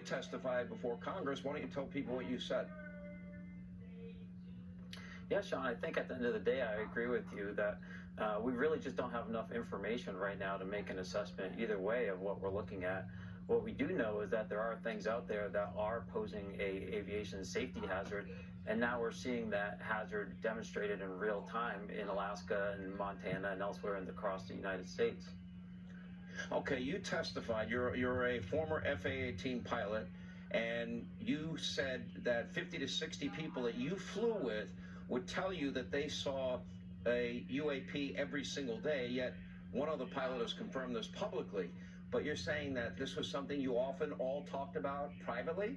testified before Congress. Why don't you tell people what you said? Yeah, Sean, I think at the end of the day, I agree with you that we really just don't have enough information right now to make an assessment either way of what we're looking at. What we do know is that there are things out there that are posing a aviation safety hazard, and now we're seeing that hazard demonstrated in real time in Alaska and Montana and elsewhere across the United States. Okay, you testified. You're a former FA-18 pilot, and you said that 50 to 60 people that you flew with would tell you that they saw a UAP every single day, yet one other pilot has confirmed this publicly. But you're saying that this was something you often all talked about privately?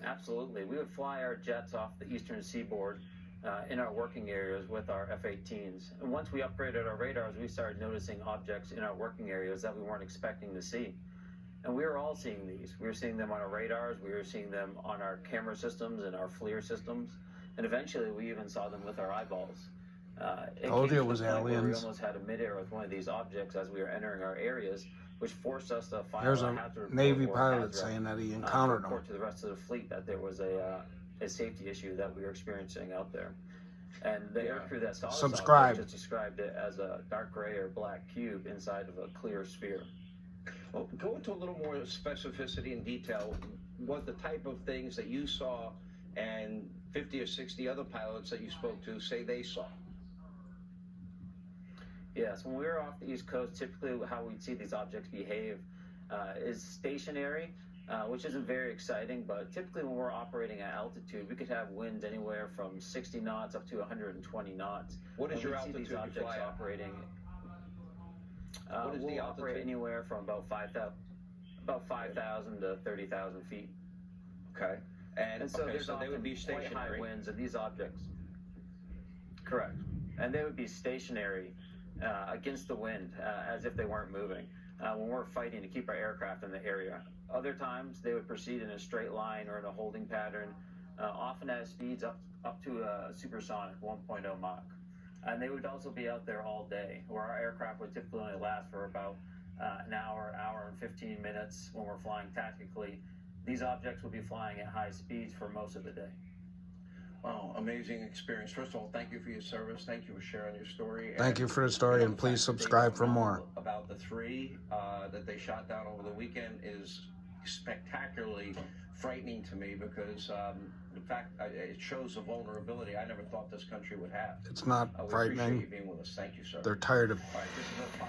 Absolutely. We would fly our jets off the eastern seaboard in our working areas with our F-18s. And once we upgraded our radars, we started noticing objects in our working areas that we weren't expecting to see. And we were all seeing these. We were seeing them on our radars, we were seeing them on our camera systems and our FLIR systems, and eventually we even saw them with our eyeballs. Told you it was aliens. We almost had a midair with one of these objects as we were entering our areas, which forced us to file There's a a hazard Navy report pilot saying that he encountered them. report to the rest of the fleet that there was a safety issue that we were experiencing out there. And the aircrew that saw this object just described it as a dark gray or black cube inside of a clear sphere. Well, go into a little more specificity and detail. What the type of things that you saw and 50 or 60 other pilots that you spoke to say they saw? Yes, when we were off the East Coast, typically how we'd see these objects behave is stationary, which isn't very exciting, but typically when we're operating at altitude, we could have winds anywhere from 60 knots up to 120 knots. What is your altitude these objects you fly at? operating? What is we'll the operate altitude? anywhere from about 5,000 to 30,000 feet. Okay. And so okay, there's so they would be often quite stationary. high winds, and these objects, correct, and they would be stationary against the wind, as if they weren't moving, when we're fighting to keep our aircraft in the area. Other times, they would proceed in a straight line or in a holding pattern, often at speeds up to a supersonic 1.0 Mach. And they would also be out there all day, where our aircraft would typically only last for about an hour and 15 minutes when we're flying tactically. These objects would be flying at high speeds for most of the day. Wow, amazing experience. First of all, thank you for your service. Thank you for sharing your story. Thank you for the story, and please subscribe for more. About the three that they shot down over the weekend is spectacularly frightening to me because, in fact, it shows the vulnerability I never thought this country would have. It's not We frightening. appreciate you being with us. Thank you, sir. They're tired of All right, this is a